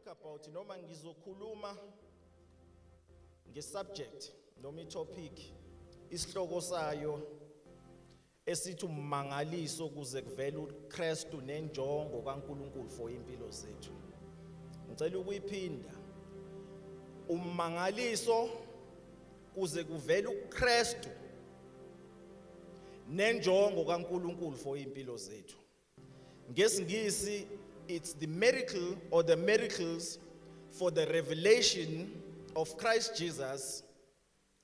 speak about noma ngizokhuluma ngesubject noma itopic isihloko sayo esithi ummangaliso kuze kuvele uKristu nenjongo kaNkuluNkulu for impilo zethu. Ngicela ukuyiphinda. Ummangaliso kuze kuvele uKristu nenjongo kaNkuluNkulu for impilo zethu. Ngesingisi it's the miracle or the miracles for the revelation of Christ Jesus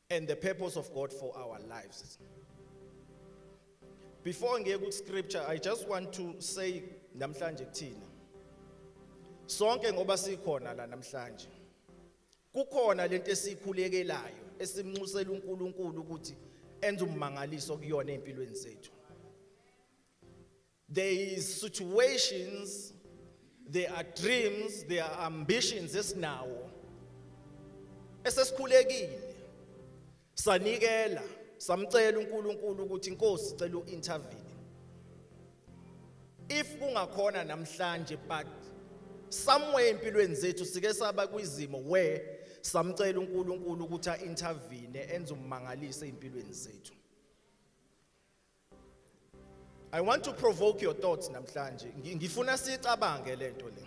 and the purpose of God for our lives. Before I get to scripture, I just want to say namhlanje kuthina. Sonke ngoba sikhona la namhlanje. Kukhona lento esikhulekelayo esimnxusela uNkulunkulu ukuthi enze ummangaliso kuyona empilweni zethu. There is situations, there are dreams, there are ambitions esinawo esesikhulekile sanikela samcela uNkulunkulu ukuthi Nkosi sicela uintervene. If kungakhona namhlanje but somewhere empilweni zethu sike saba kwizimo where samcela uNkulunkulu ukuthi aintervene enze ummangalise empilweni zethu. I want to provoke your thoughts namhlanje. Ngifuna sicabange lento le.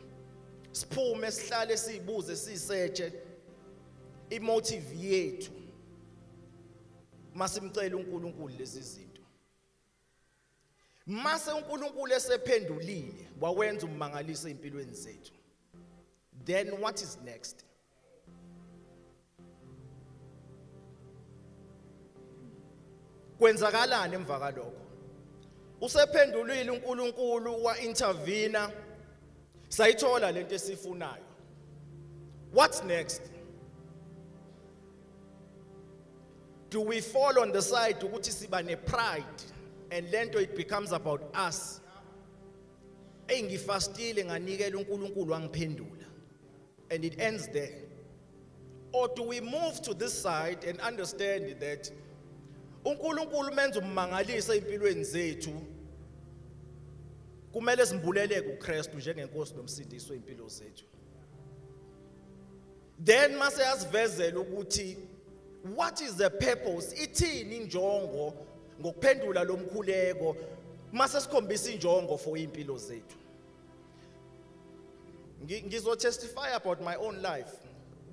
Siphume sihlale sibuze sisearche imotive yethu. Masimcela uNkulunkulu lezi zinto. Mase uNkulunkulu esephendulile wawenza ummangalise empilweni zethu. Then what is next? Kwenzakalani emva kalokho? Usephendulile uNkulunkulu wa-intervene sayithola lento esifunayo. What's next? Do we fall on the side ukuthi siba ne pride and lento it becomes about us? Engifastile nganikela uNkulunkulu wangiphendula and it ends there. Or do we move to this side and understand that uNkulunkulu menza ummangalisa empilweni zethu kumele simbuleleke uKristu njengenkosi nomsindisi wempilo zethu. Then mase asivezela ukuthi what is the purpose? Ithini injongo ngokuphendula lomkhuleko mase sikhombisa injongo for impilo zethu. Ngizo testify about my own life.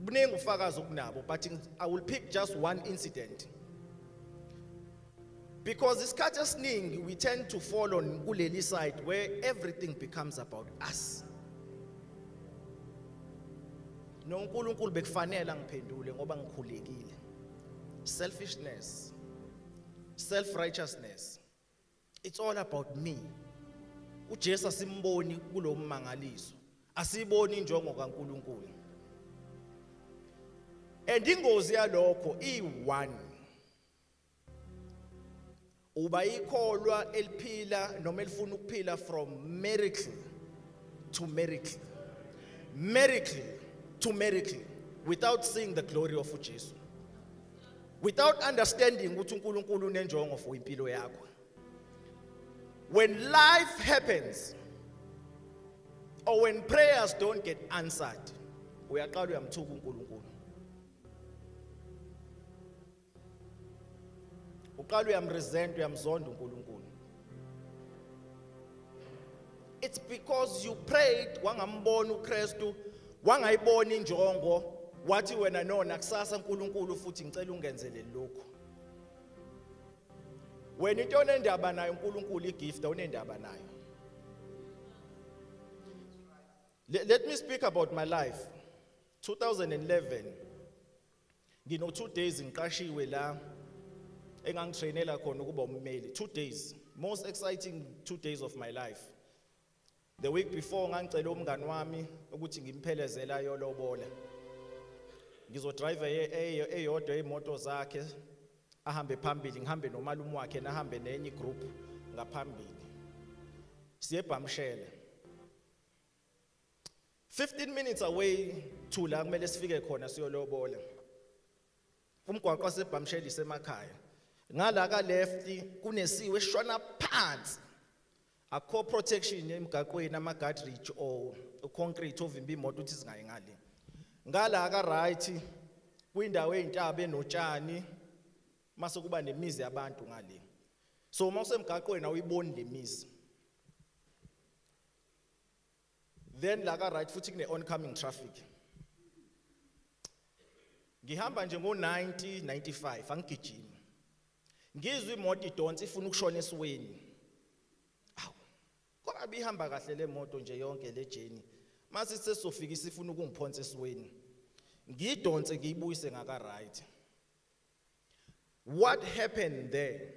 Buningi ufakazi okunabo but I will pick just one incident. Because isikhathi esiningi we tend to fall on kuleli side where everything becomes about us. NoNkulunkulu bekufanele ngiphendule ngoba ngikhulekile. Selfishness, self-righteousness. It's all about me. uJesu asimboni kulo mmangaliso. Asiboni injongo kaNkulunkulu. And ingozi yalokho i1. Uba ikholwa eliphila noma elifuna ukuphila from miracle to miracle. Miracle to miracle without seeing the glory of uJesu. Without understanding ukuthi uNkulunkulu unenjongo for impilo yakho. When life happens or when prayers don't get answered, uyaqala uyamthuka uNkulunkulu. Uqala uyamresent uyamzonda uNkulunkulu. It's because you prayed wangambona uKristu wangayibona injongo wathi wena nona kusasa uNkulunkulu futhi ngicela ungenzele lokho. Wena into onendaba nayo uNkulunkulu igift awunendaba nayo. Let me speak about my life. 2011 ngino 2 days ngiqashiwe la engangitrainela khona ukuba ummeli. 2 days, most exciting 2 days of my life. The week before ngangicela umngani wami ukuthi ngimphelezela yolobola. Ngizodrive eyodwa imoto zakhe ahambe phambili ngihambe nomalume wakhe nahambe nenye group ngaphambili. Siye eBhamshele. 15 minutes away to la kumele sifike khona siyolobola. Umgwaqo waseBhamshele isemakhaya. Ngala ka left kunesiwe eshona phansi. akho protection emgaqweni ama-guardrail or concrete ovimba imoto ukuthi zingayi ngale. Ngala aka right kwindawo eyintaba enotshani mase kuba nemizi yabantu ngale. So uma usemgaqweni awuyiboni lemizi. Then la ka right futhi kune oncoming traffic. Ngihamba nje ngo 95 angigijima. Ngizwe imoto idonsa ifuna ukushona esiweni. Awu. Kodwa bihamba kahle le moto nje yonke le journey. Mase sesofika isifuna ukungiphonsa esiweni. Ngidonse ngiyibuyise ngaka right. What happened there?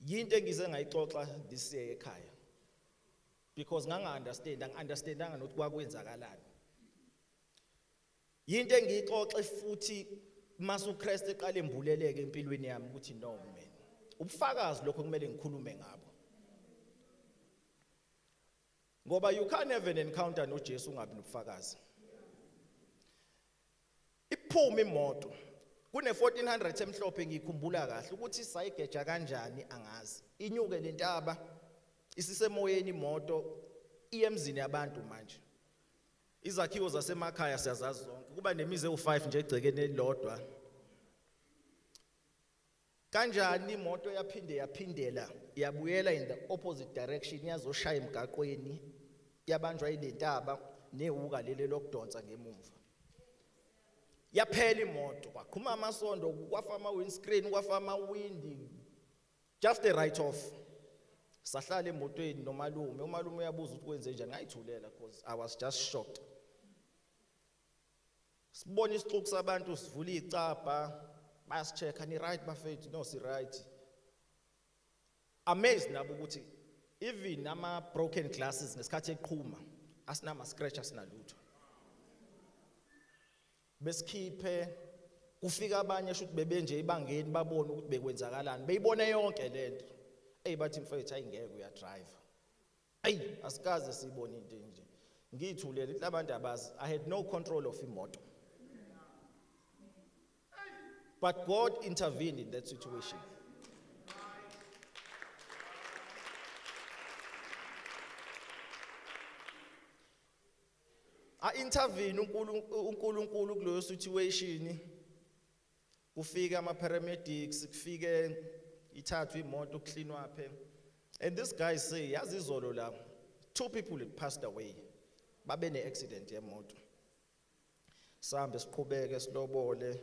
Yinto engize ngayixoxa this year ekhaya. Because angi-understandanga nokuthi kwakwenzakalani. Yinto engiyixoxe futhi mase uChrist eqale embuleleke empilweni yami ukuthi no man. Ubufakazi lokho kumele ngikhulume ngabo. Ngoba you can't have an encounter noJesu ungabi nobufakazi. Iphuma imoto. Kune 1400 emhlophe ngikhumbula kahle ukuthi sayigeja kanjani angazi. Inyuke lentaba isisemoyeni imoto iyemzini yabantu manje. Izakhiwo zasemakhaya siyazazi zonke. Kuba nemizi ewu5 nje egcekeni elilodwa. Kanjani imoto yaphindela yabuyela in the opposite direction yazoshaya emgaqweni yabanjwa ilentaba nehuka lele lokudonsa ngemuva. Yaphela imoto kwaqhuma amasondo kwafa ama windscreen kwafa ama windi just a write off. Sahlala emotweni nomalume uyabuza ukuthi kwenze njani ngayithulela because I was just shocked. Sibona isixuku sabantu sivula icapha basichecka ni right bafethu no si right. Amazed nabo ukuthi even ama broken glasses ngesikhathi eqhuma asinama scratch asinalutho. Besikhiphe kufika abanye shothi bebenje ibangeni babona ukuthi bekwenzakalani beyibona yonke lento. Bathi mfethu ayingeke uya drive. Asikaze sibone into nje. Ngiyithulele labantu abazi I had no control of imoto. But God intervened in that situation. Intervene uNkulunkulu kuleyo situation. Kufika ama paramedics, kufike ithathwe imoto kucleanwa apha. And this guy say yazi izolo la 2 people had passed away. Babe ne accident yemoto. Sambe siqhubeke silobole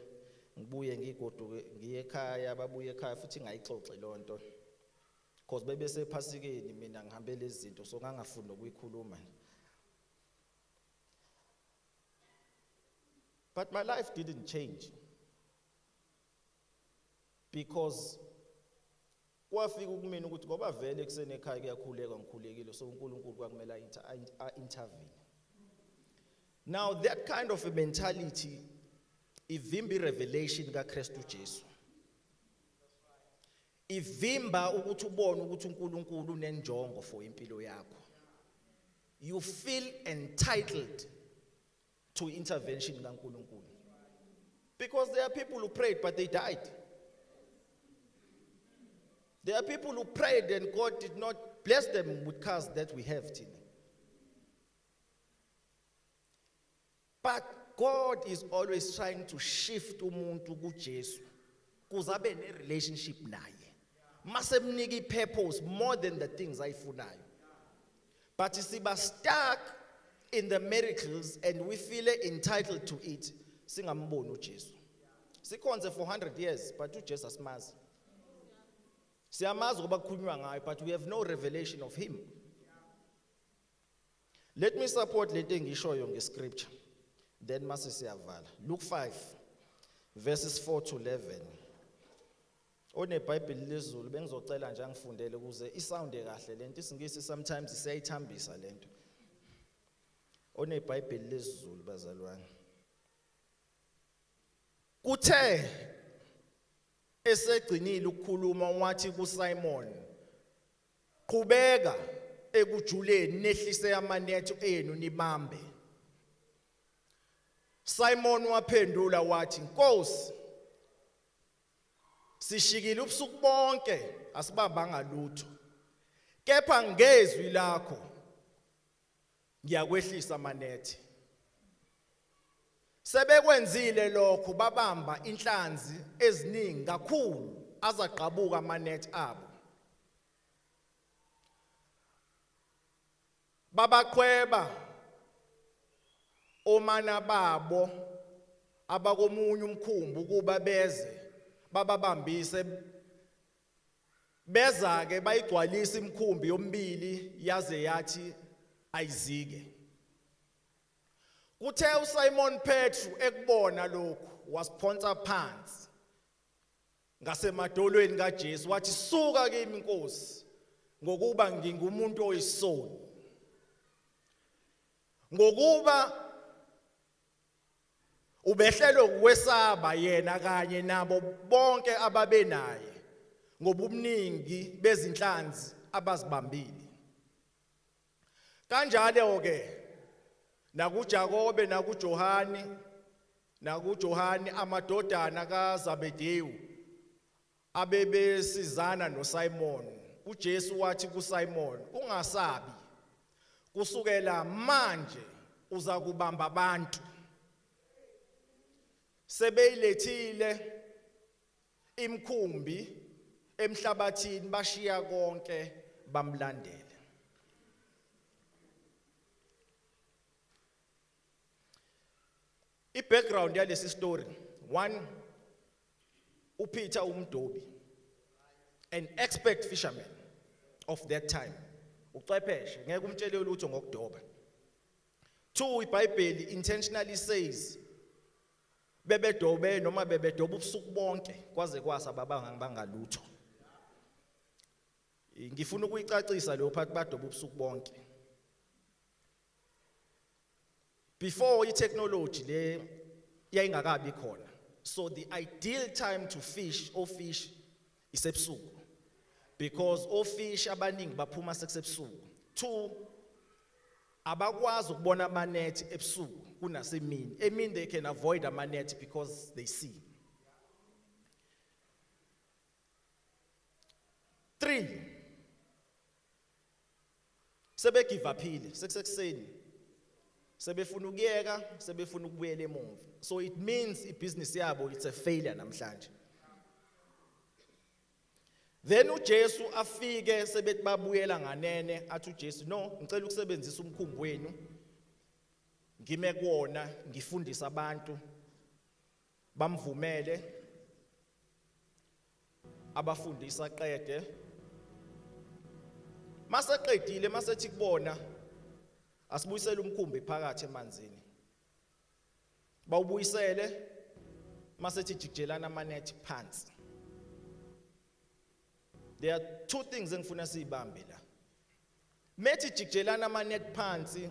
ngibuye ngigoduke ngiye ekhaya babuye ekhaya futhi ngayixoxe lonto. Because bebe sephasikeni mina ngihambe lezi zinto so ngangafuni ukuyikhuluma. But my life didn't change. Because kwafika kumina ukuthi ngoba vele kusene ekhaya kuyakhuleka ngikhulekile so uNkulunkulu kwakumela intervene. Now that kind of a mentality ivimba revelation kaKristu Jesu. Ivimba ukuthi ubone ukuthi uNkulunkulu unenjongo for impilo yakho. You feel entitled to intervention kaNkulunkulu. Because there are people who prayed but they died. There are people who prayed and God did not bless them with cars that we have today. But God is always trying to shift umuntu kuJesu kuze abe ne relationship naye. Masemnika purpose more than the things ayifunayo. But siba stuck in the miracles and we feel entitled to it. Singamboni uJesu. Sikhonze for 100 years but uJesu asimazi. Siyamazi ngoba kukhulunywa ngayo but we have no revelation of him. Let me support lento engishoyo ngescripture. Then mase siyavala. Luke 5 verses 4 to 11. OneBhayibheli lezulu bengizocela nje angifundele ukuze isounde kahle lento isingisi sometimes siyayithambisa lento. OneBhayibheli lezulu bazalwane. Kuthe esegcinile ukukhuluma wathi kuSimon, qhubeka ekujuleni nehlise amanetho enu nibambe. Simon waphendula wathi, Nkosi, sishikile ubusuku bonke asibambanga lutho kepha ngezwi lakho ngiyakwehlisa amanethi sebekwenzile lokho babamba inhlanzi eziningi kakhulu azaqhabuka amanethi abo babaqhweba omana babo abakomunye umkhumbi ukuba beze bababambise beza ke bayigcwalisa imkhumbi yombili yaze yathi ayizike kuthe uSimon Petru ekubona lokhu wasiphonsa phansi ngasemadolweni kaJesu wathi suka kimi Nkosi ngokuba ngingumuntu oyisoni ngokuba ubehlelo ukwesaba yena kanye nabo bonke ababenaye ngobumningi bezinhlanzi abazibambile kanjalo ke nakuJakobe nakuJohani amadodana kaZabedewu abebesizana noSimon uJesu wathi kuSimon ungasabi kusukela manje uza kubamba abantu sebeyilethile imkhumbi emhlabathini bashiya konke bamlandela ibackground yalesi story one uPeter umdobi an expert fisherman of that time ucwepheshe ngeke umtshele lutho ngokudoba two iBhayibheli intentionally says bebedobe noma bebedoba ubusuku bonke kwaze kwasa bangalutho ngifuna ukuyicacisa lo phakathi badoba ubusuku bonke before technology le yayingakabi khona so the ideal time to fish or fish is ebusuku because all fish abaningi baphuma sekusebusuku two abakwazi ukubona amanethi ebusuku kunasemini emini they can avoid amanethi because they see three sebe give uphile sekusekuseni sebefuna ukuyeka sebefuna ukubuyela emuva so it means ibusiness yabo it's a failure namhlanje then uJesu afike sebethi babuyela nganene athi uJesu no ngicela ukusebenzisa umkhumbi wenu ngime kuona ngifundisa abantu bamvumele abafundisa qede maseqedile masethi kubona asibuyisele umkhumbi phakathi emanzini bawubuyisele masethi jikelana amanethi phansi there are two things engifuna sibambe la methi jikelana amanethi phansi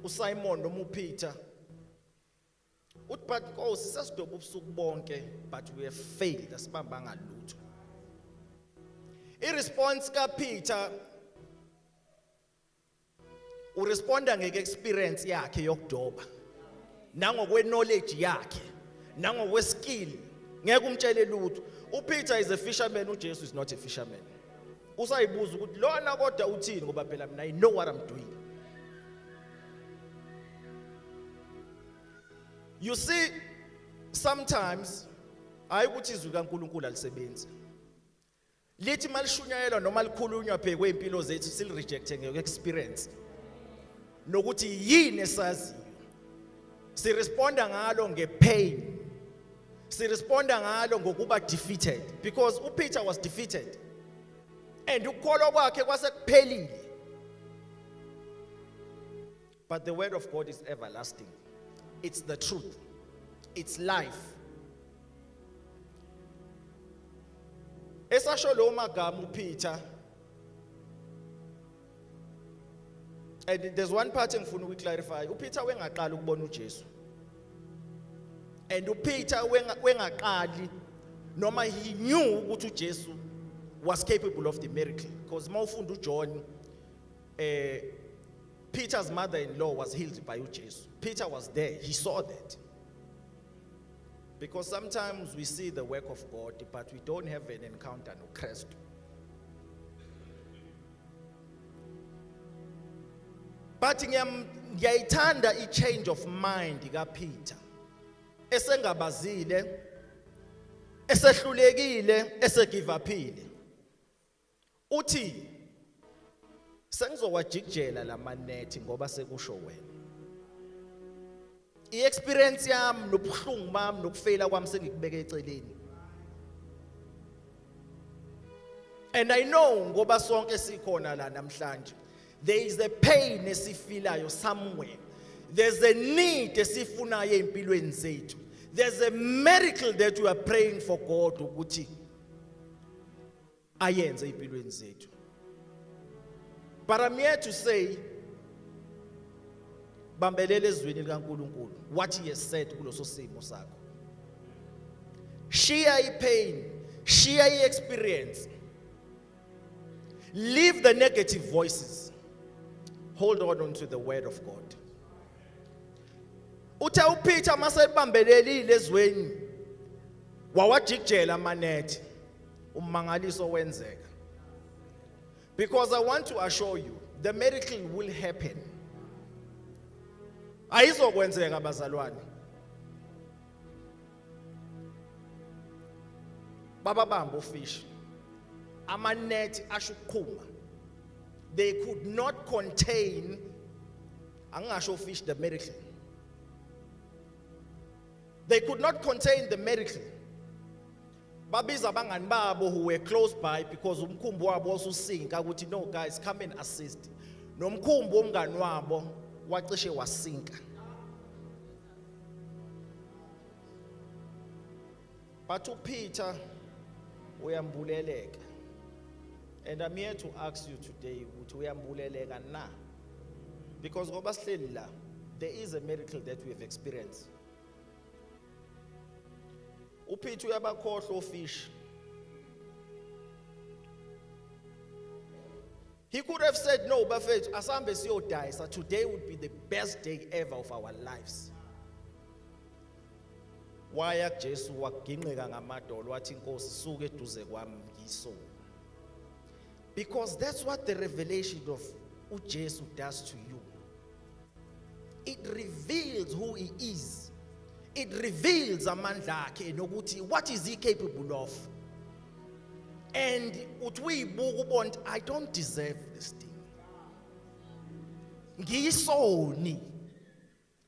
uSimon noma uPeter uthi but Nkosi sesidoba ubusuku bonke but we have failed asibamba ngalutho iresponse kaPeter uresponda ngeke-experience yakhe yokudoba nangokwe-knowledge yakhe nangokwe-skill ngeke umtshele lutho uPeter is a fisherman uJesu is not a fisherman usayibuza ukuthi lona kodwa uthini ngoba phela mina I know what I'm doing you see sometimes hayi ukuthi izwi kaNkulunkulu alisebenzi lithi malishunyayelwa noma likhulunywa phekwe impilo zethu silirejecte ngeke-experience nokuthi yini esaziyo siresponda ngalo ngepain siresponda ngalo ngokuba defeated because uPeter was defeated and ukukholwa kwakhe kwasekuphelile but the word of God is everlasting it's the truth it's life esasho lo magama uPeter and there's one part engifuna ukuyiclarify uPeter wengaqala ukubona uJesu and uPeter wengaqali noma he knew ukuthi uJesu was capable of the miracle because mawufunda uJohn Peter's mother-in-law was healed by uJesu Peter was there he saw that Because sometimes we see the work of God, but we don't have an encounter no Christ. But ngiyayithanda i-change of mind kaPeter. Esengabazile, esehlulekile, esegive upile. Uthi sengizowajikjela lamanethi ngoba sekusho wena. I-experience yami nobuhlungu bami nokufeyila kwami sengikubeke eceleni. And I know ngoba sonke sikhona la namhlanje. There is a pain esifilayo somewhere. There's a need esifunayo empilweni zethu. There's a miracle that we are praying for God ukuthi ayenze empilweni zethu. But I'm here to say, bambelele ezweni likaNkulunkulu what he has said kuloso simo sakho. Share i-pain, share i-experience. Leave the negative voices. Hold on to the word of God. Uthe uPeter masebambelelile ezweni wawajikjela amanethi ummangaliso wenzeka. Because I want to assure you the miracle will happen. Ayizokwenzeka bazalwane. Bababamba ufish. Amanethi ashuqhuma. They could not contain angasho fish the miracle. They could not contain the miracle. Babiza abangani babo who were close by because umkhumbi wabo wasusinka ukuthi no guys come and assist. Nomkhumbi womngani wabo wacishe wasinka. But uPeter uyambuleleka. And I'm here to ask you today ukuthi uyambuleleka na? Because ngoba sihleli la, there is a miracle that we have experienced. uPeter uyabakhohlwa ofish. He could have said no, bafethu asambe siyodaya, so today would be the best day ever of our lives. Waya kuJesu waginqika ngamadolo wathi Nkosi suke eduze kwami ngiso. Because that's what the revelation of uJesu does to you. It reveals who he is. It reveals amandla akhe nokuthi what is he capable of. And utwibuka ubona I don't deserve this thing. Ngiyisoni.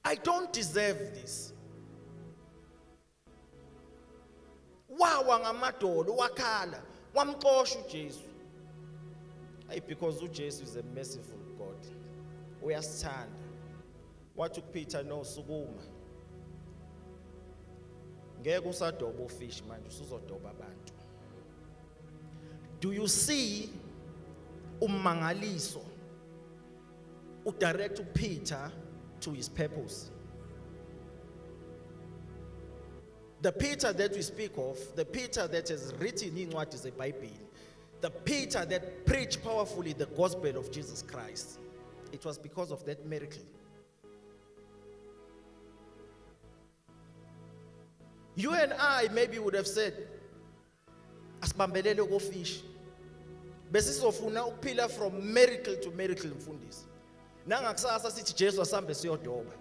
I don't deserve this. Wawa ngamadolo wakhala wamxosha uJesu. Because uJesu is a merciful God. Uyasithanda. Wathi uPeter no sukuma. Ngeke usadoba ufish manje usuzodoba abantu. Do you see ummangaliso udirect uPeter to his purpose? The Peter that we speak of, the Peter that has written incwadi zeBhayibheli, the Peter that preached powerfully the gospel of Jesus Christ, it was because of that miracle. You and I maybe would have said, asibambelele kofish. Besizofuna ukuphila from miracle to miracle mfundisi. Nangakusasa sithi Jesu asambe siyodoba.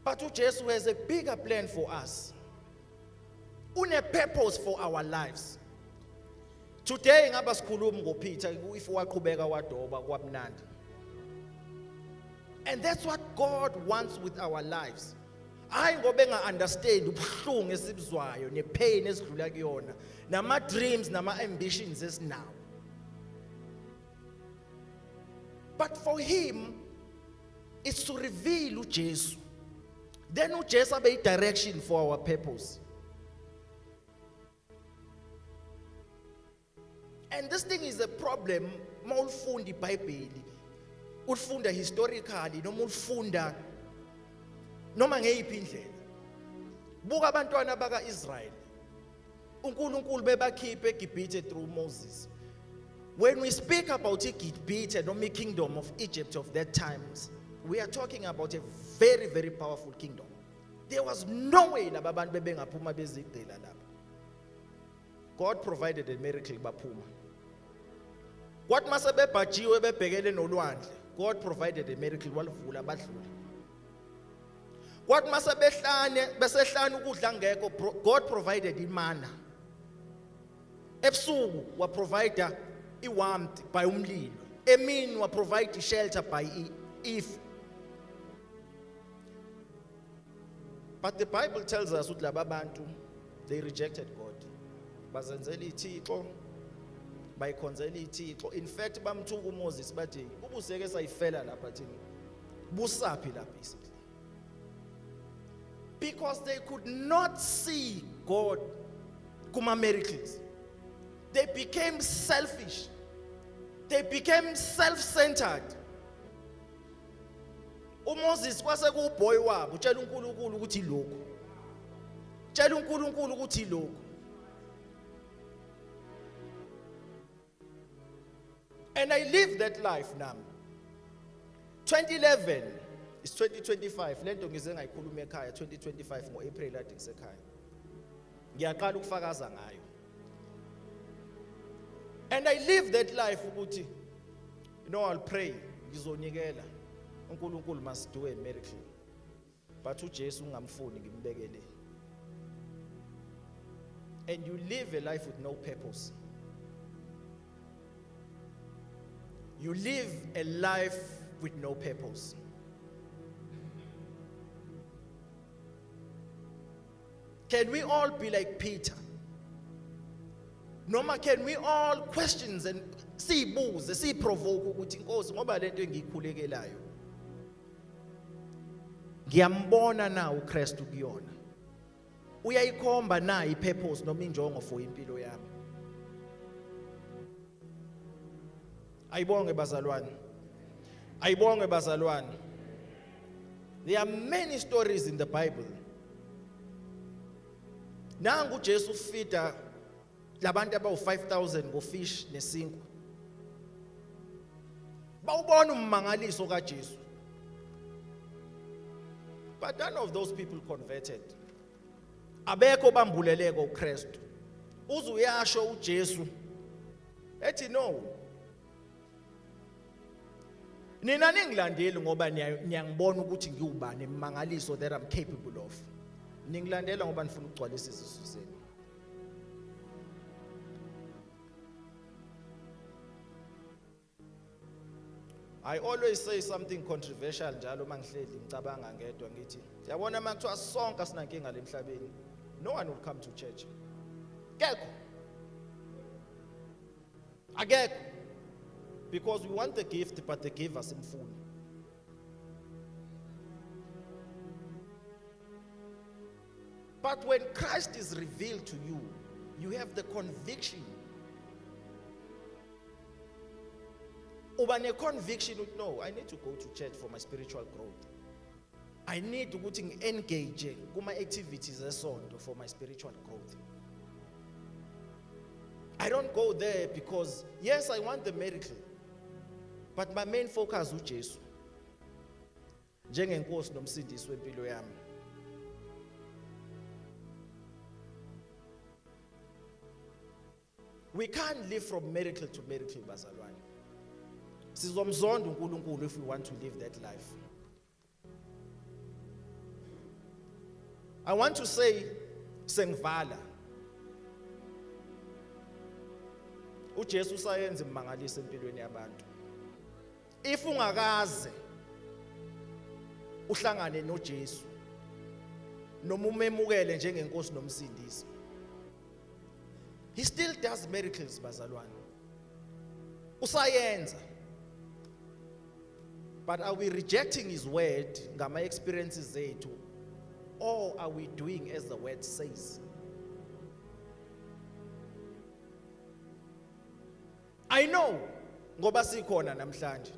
But uJesu has a bigger plan for us. Une purpose for our lives. Today ngaba sikhuluma ngoPeter if waqhubeka wadoba kwamnandi. And that's what God wants with our lives. Hayi ngobe nga-understand ubuhlungu esibuzwayo nepain esidlula kuyona nama-dreams nama-ambitions esinawo. But for him, it's to reveal uJesu. Then uJesu abe i-direction for our purpose. And this thing is a problem ma ulifunda iBhayibheli. Ulifunda historically noma ulifunda noma ngeyiphi indlela. Buka abantwana baka-Israyeli. uNkulunkulu bebakhiphe eGibhithe through Moses. When we speak about iGibhithe noma ikingdom of Egypt of that times, we are talking about a very, very powerful kingdom. There was no way laba bantu bebengaphuma bezigcila lapha. God provided a miracle baphuma. Kwathi mase bebhajiwe bebhekele nolwandle, God provided a miracle walivula badlula. Kwathi mase besehlane ukudla ngekho, God provided imana. Ebusuku wa provide iwarmth by umlilo. Emini wa provide shelter by if. But the Bible tells us ukuthi laba bantu they rejected God. Bazenzela ithixo, bayikhonzela ithixo. In fact bamthuka uMoses bathi ubuseke sayifela lapha thina. Busaphi lapha isithi. Because they could not see God kuma miracles. They became selfish. They became self-centered. uMoses kwase kuboy wabo utshela uNkulunkulu ukuthi lokho. Tshela uNkulunkulu ukuthi lokho. And I live that life now. 2011 is 2025. Lento ngize ngayikhuluma ekhaya 2025 ngoApril ade ngisekhaya. Ngiyaqala ukufakaza ngayo. And I live that life ukuthi I'll pray ngizonikela uNkulunkulu must do a miracle. But uJesu ungamfuni ngimbekele. And you live a life with no purpose. You live a life with no purpose. Can we all be like Peter? Noma can we all questions and sibuze provoke ukuthi Nkosi ngoba lento engiyikhulekelayo ngiyambona na uKristu kuyona uyayikhomba na ipurpose noma injongo for impilo yami. Ayibonge bazalwane. There are many stories in the Bible. Nangu uJesu feeda labantu abawu 5,000 ngofish nesinkwa. Bawubona ummangaliso kaJesu. But none of those people converted. Abekho bambuleleko uKristu. Uze uyasho uJesu ethi no. Nina ningilandeli ngoba niyangibona ukuthi ngiwubani emangaliso that I'm capable of. Ningilandela ngoba nifuna ukugcwalisa izisu zenu. I always say something controversial njalo mangihleli ngicabanga ngedwa ngithi yabona makuthiwa sonke asinankinga lemhlabeni, no one will come to church. Akekho. Because we want the gift but the giver simfuni. But when Christ is revealed to you, you have the conviction. Uba ne-conviction, no, I need to go to church for my spiritual growth. I need to engage kuma activities esonto for my spiritual growth. I don't go there because, yes, I want the miracle, but my main focus is uJesu. Njengenkosi nomsindisi wempilo yami. We can't live from miracle to miracle, bazalwane. Sizomzonda uNkulunkulu if we want to live that life. I want to say, sengivala. uJesu usayenza imangaliso empilweni yabantu. If ungakaze uhlangane noJesu noma umemukele njengenkosi nomsindisi, he still does miracles, bazalwane. Usayenza. But are we rejecting his word ngama experiences zethu, or are we doing as the word says? I know ngoba sikhona namhlanje.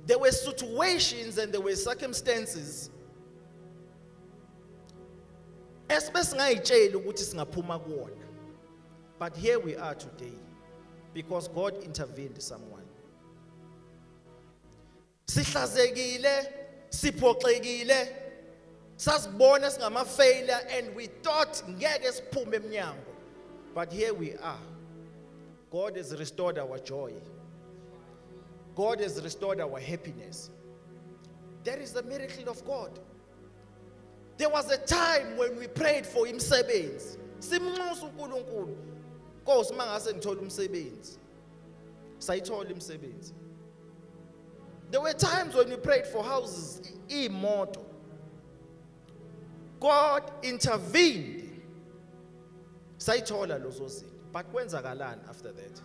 There were situations and there were circumstances esibesingayitshela ukuthi singaphuma kuona. But here we are today because God intervened someone. Sihlazekile, siphoxekile, Sasibona singama failure and we thought ngeke siphume eminyango. But here we are. God has restored our joy. God has restored our happiness. That is the miracle of God. There was a time when we prayed for umsebenzi. Simnxusa uNkulunkulu. Nkosi mangase ngithola umsebenzi. Sayithola umsebenzi. There were times when we prayed for houses, imoto. God intervened. Sayithola lozo zinto. But kwenzakalani after that?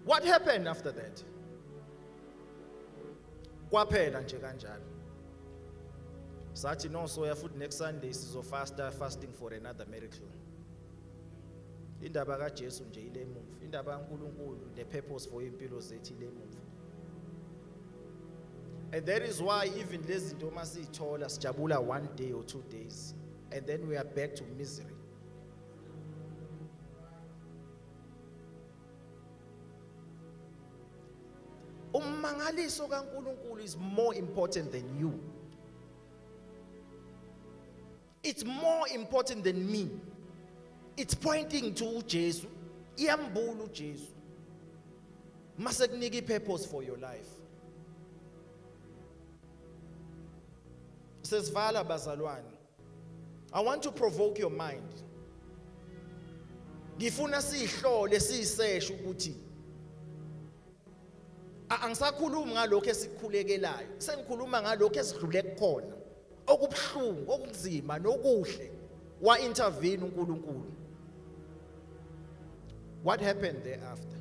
What happened after that? Kwaphela nje kanjalo. Sathi no soya futhi next Sunday fasting for another miracle. Indaba kaJesu nje ile emuva. Indaba kaNkulunkulu, the purpose for impilo zethu ile emuva. And that is why even lezi zinto masithola sijabula 1 day or 2 days and then we are back to misery. Ummangaliso kaNkulunkulu is more important than you. It's more important than me. It's pointing to Jesu. Iyambulu Jesu. Mase kunika purpose for your life. Says Vala bazalwane. I want to provoke your mind. Ngifuna sihlole siseshe ukuthi angisakhulumi ngalokho esikhulekelayo. Sengikhuluma ngalokho esidlule kukhona. Okubhlungu, okunzima nokuhle wa intervene uNkulunkulu. What happened thereafter?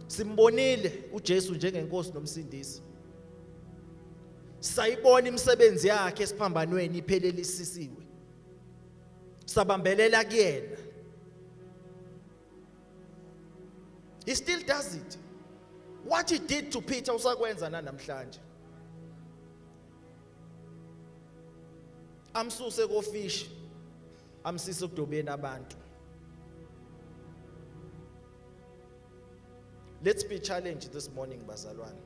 Simbonile uJesu njengenkosi nomsindisi. Sayibona imisebenzi yakhe esiphambanweni iphelelisisiwe. Sabambelela kuyena. He still does it. What he did to Peter usakwenza namhlanje. Amsuse kofish, amsise kudobeni abantu. Let's be challenged this morning, bazalwane.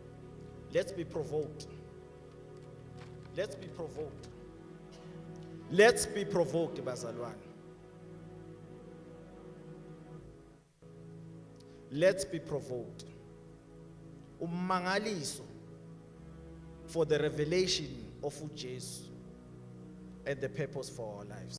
Let's be provoked. Let's be provoked. Let's be provoked, bazalwane. Let's be provoked. Ummangaliso for the revelation of uJesu and the purpose for our lives.